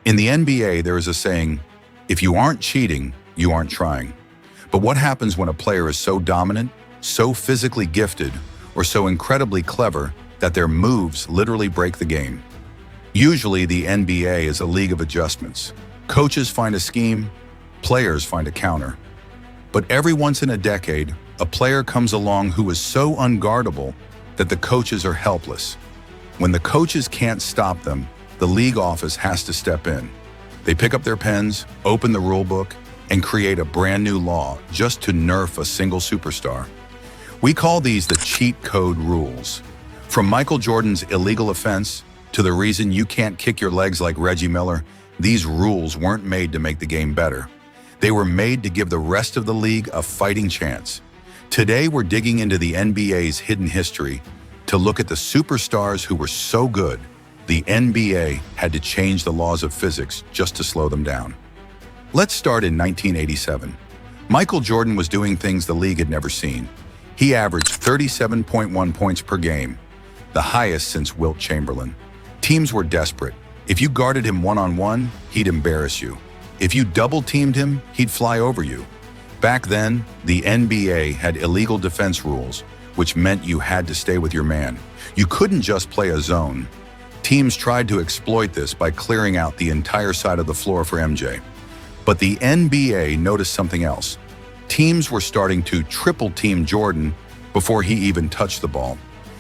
In the NBA, there is a saying, if you aren't cheating, you aren't trying. But what happens when a player is so dominant, so physically gifted, or so incredibly clever that their moves literally break the game? Usually, the NBA is a league of adjustments. Coaches find a scheme, players find a counter. But every once in a decade, a player comes along who is so unguardable that the coaches are helpless. When the coaches can't stop them, the league office has to step in. They pick up their pens, open the rule book, and create a brand new law just to nerf a single superstar. We call these the cheat code rules. From Michael Jordan's illegal offense to the reason you can't kick your legs like Reggie Miller, these rules weren't made to make the game better. They were made to give the rest of the league a fighting chance. Today, we're digging into the NBA's hidden history to look at the superstars who were so good, the NBA had to change the laws of physics just to slow them down. Let's start in 1987. Michael Jordan was doing things the league had never seen. He averaged 37.1 points per game, the highest since Wilt Chamberlain. Teams were desperate. If you guarded him one-on-one, he'd embarrass you. If you double-teamed him, he'd fly over you. Back then, the NBA had illegal defense rules, which meant you had to stay with your man. You couldn't just play a zone. Teams tried to exploit this by clearing out the entire side of the floor for MJ. But the NBA noticed something else. Teams were starting to triple-team Jordan before he even touched the ball.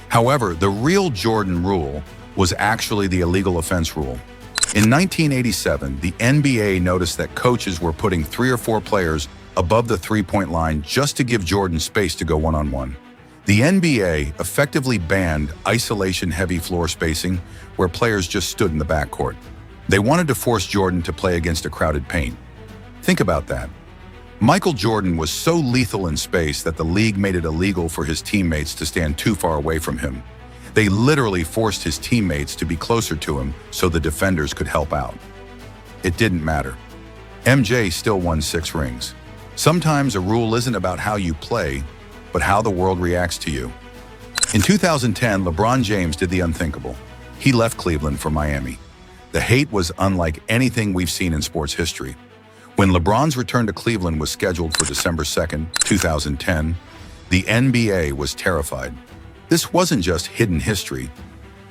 However, the real Jordan rule was actually the illegal offense rule. In 1987, the NBA noticed that coaches were putting 3 or 4 players above the three-point line just to give Jordan space to go one-on-one. The NBA effectively banned isolation-heavy floor spacing where players just stood in the backcourt. They wanted to force Jordan to play against a crowded paint. Think about that. Michael Jordan was so lethal in space that the league made it illegal for his teammates to stand too far away from him. They literally forced his teammates to be closer to him so the defenders could help out. It didn't matter. MJ still won 6 rings. Sometimes a rule isn't about how you play, but how the world reacts to you. In 2010, LeBron James did the unthinkable. He left Cleveland for Miami. The hate was unlike anything we've seen in sports history. When LeBron's return to Cleveland was scheduled for December 2nd, 2010, the NBA was terrified. This wasn't just hidden history.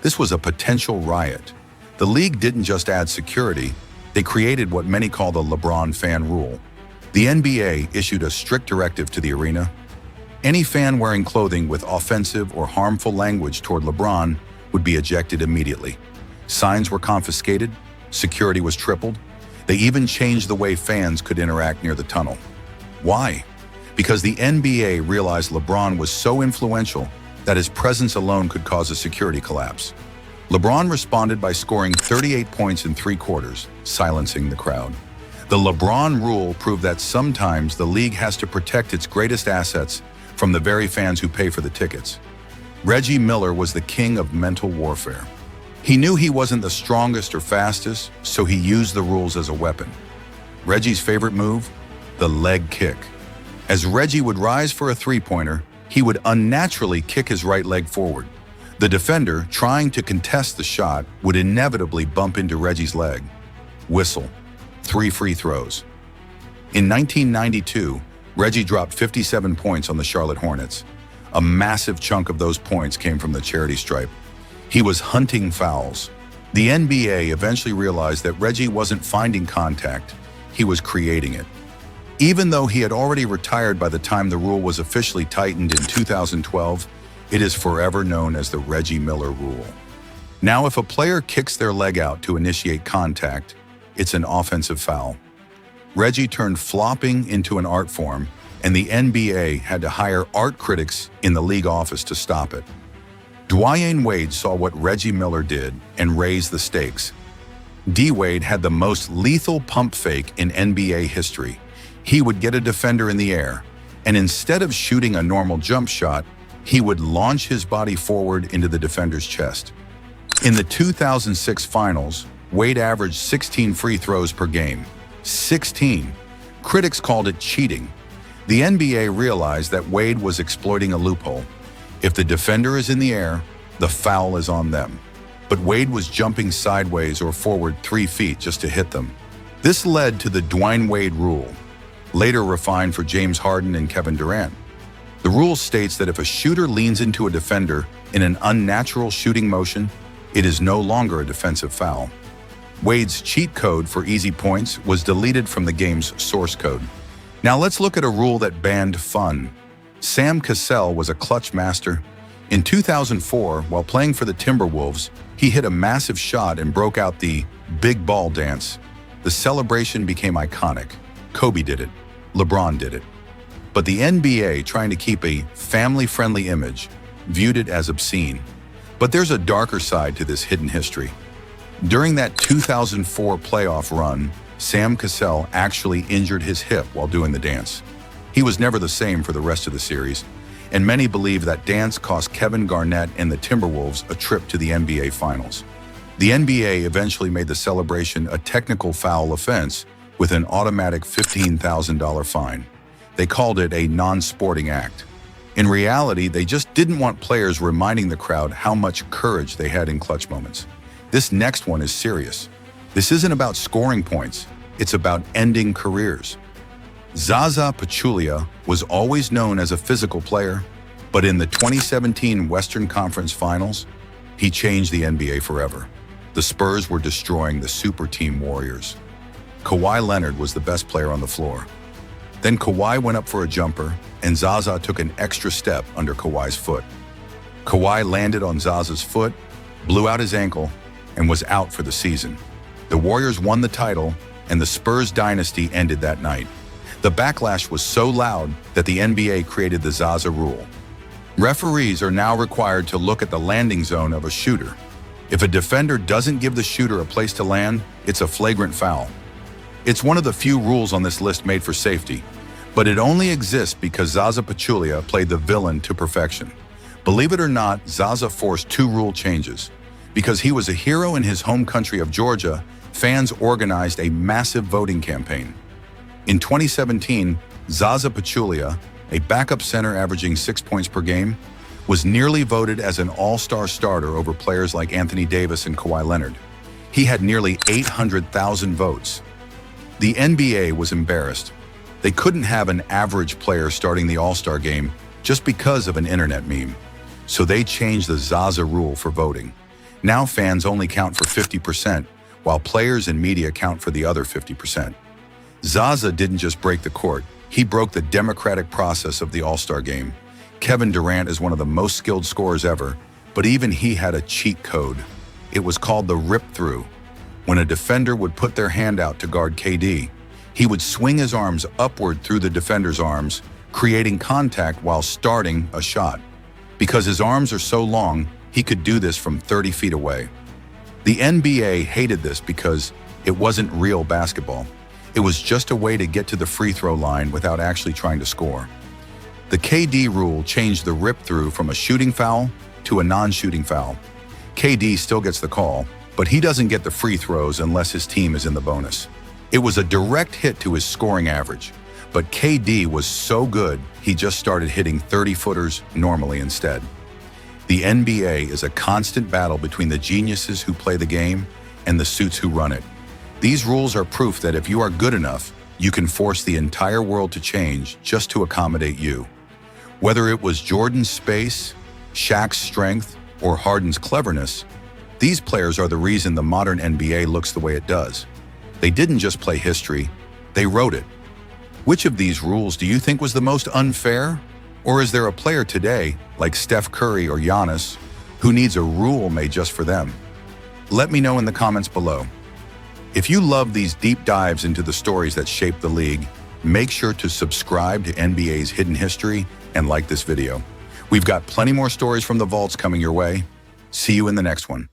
This was a potential riot. The league didn't just add security, they created what many call the LeBron fan rule. The NBA issued a strict directive to the arena. Any fan wearing clothing with offensive or harmful language toward LeBron would be ejected immediately. Signs were confiscated, security was tripled. They even changed the way fans could interact near the tunnel. Why? Because the NBA realized LeBron was so influential that his presence alone could cause a security collapse. LeBron responded by scoring 38 points in 3 quarters, silencing the crowd. The LeBron rule proved that sometimes the league has to protect its greatest assets from the very fans who pay for the tickets. Reggie Miller was the king of mental warfare. He knew he wasn't the strongest or fastest, so he used the rules as a weapon. Reggie's favorite move? The leg kick. As Reggie would rise for a three-pointer, he would unnaturally kick his right leg forward. The defender, trying to contest the shot, would inevitably bump into Reggie's leg. Whistle. 3 free throws. In 1992, Reggie dropped 57 points on the Charlotte Hornets. A massive chunk of those points came from the charity stripe. He was hunting fouls. The NBA eventually realized that Reggie wasn't finding contact, he was creating it. Even though he had already retired by the time the rule was officially tightened in 2012, it is forever known as the Reggie Miller rule. Now, if a player kicks their leg out to initiate contact, it's an offensive foul. Reggie turned flopping into an art form, and the NBA had to hire art critics in the league office to stop it. Dwyane Wade saw what Reggie Miller did and raised the stakes. D-Wade had the most lethal pump fake in NBA history. He would get a defender in the air, and instead of shooting a normal jump shot, he would launch his body forward into the defender's chest. In the 2006 finals, Wade averaged 16 free throws per game. 16. Critics called it cheating. The NBA realized that Wade was exploiting a loophole. If the defender is in the air, the foul is on them. but Wade was jumping sideways or forward 3 feet just to hit them. This led to the Dwyane Wade rule, later refined for James Harden and Kevin Durant. The rule states that if a shooter leans into a defender in an unnatural shooting motion, it is no longer a defensive foul. Wade's cheat code for easy points was deleted from the game's source code. Now let's look at a rule that banned fun. Sam Cassell was a clutch master. In 2004, while playing for the Timberwolves, he hit a massive shot and broke out the big ball dance. The celebration became iconic. Kobe did it. LeBron did it. But the NBA, trying to keep a family-friendly image, viewed it as obscene. But there's a darker side to this hidden history. During that 2004 playoff run, Sam Cassell actually injured his hip while doing the dance. He was never the same for the rest of the series, and many believe that dance cost Kevin Garnett and the Timberwolves a trip to the NBA Finals. The NBA eventually made the celebration a technical foul offense with an automatic $15,000 fine. They called it a non-sporting act. In reality, they just didn't want players reminding the crowd how much courage they had in clutch moments. This next one is serious. This isn't about scoring points, it's about ending careers. Zaza Pachulia was always known as a physical player, but in the 2017 Western Conference Finals, he changed the NBA forever. The Spurs were destroying the super team Warriors. Kawhi Leonard was the best player on the floor. Then Kawhi went up for a jumper, and Zaza took an extra step under Kawhi's foot. Kawhi landed on Zaza's foot, blew out his ankle, and was out for the season. The Warriors won the title, and the Spurs dynasty ended that night. The backlash was so loud that the NBA created the Zaza rule. Referees are now required to look at the landing zone of a shooter. If a defender doesn't give the shooter a place to land, it's a flagrant foul. It's one of the few rules on this list made for safety, but it only exists because Zaza Pachulia played the villain to perfection. Believe it or not, Zaza forced 2 rule changes. Because he was a hero in his home country of Georgia, fans organized a massive voting campaign. In 2017, Zaza Pachulia, a backup center averaging 6 points per game, was nearly voted as an all-star starter over players like Anthony Davis and Kawhi Leonard. He had nearly 800,000 votes. The NBA was embarrassed. They couldn't have an average player starting the All-Star game just because of an internet meme. So they changed the Zaza rule for voting. Now fans only count for 50%, while players and media count for the other 50%. Zaza didn't just break the court, he broke the democratic process of the All-Star game. Kevin Durant is one of the most skilled scorers ever, but even he had a cheat code. It was called the rip-through. When a defender would put their hand out to guard KD, he would swing his arms upward through the defender's arms, creating contact while starting a shot. Because his arms are so long, he could do this from 30 feet away. The NBA hated this because it wasn't real basketball. It was just a way to get to the free throw line without actually trying to score. The KD rule changed the rip-through from a shooting foul to a non-shooting foul. KD still gets the call, but he doesn't get the free throws unless his team is in the bonus. It was a direct hit to his scoring average, but KD was so good he just started hitting 30-footers normally instead. The NBA is a constant battle between the geniuses who play the game and the suits who run it. These rules are proof that if you are good enough, you can force the entire world to change just to accommodate you. Whether it was Jordan's space, Shaq's strength, or Harden's cleverness, these players are the reason the modern NBA looks the way it does. They didn't just play history, they wrote it. Which of these rules do you think was the most unfair? Or is there a player today, like Steph Curry or Giannis, who needs a rule made just for them? Let me know in the comments below. If you love these deep dives into the stories that shape the league, make sure to subscribe to NBA's Hidden History and like this video. We've got plenty more stories from the vaults coming your way. See you in the next one.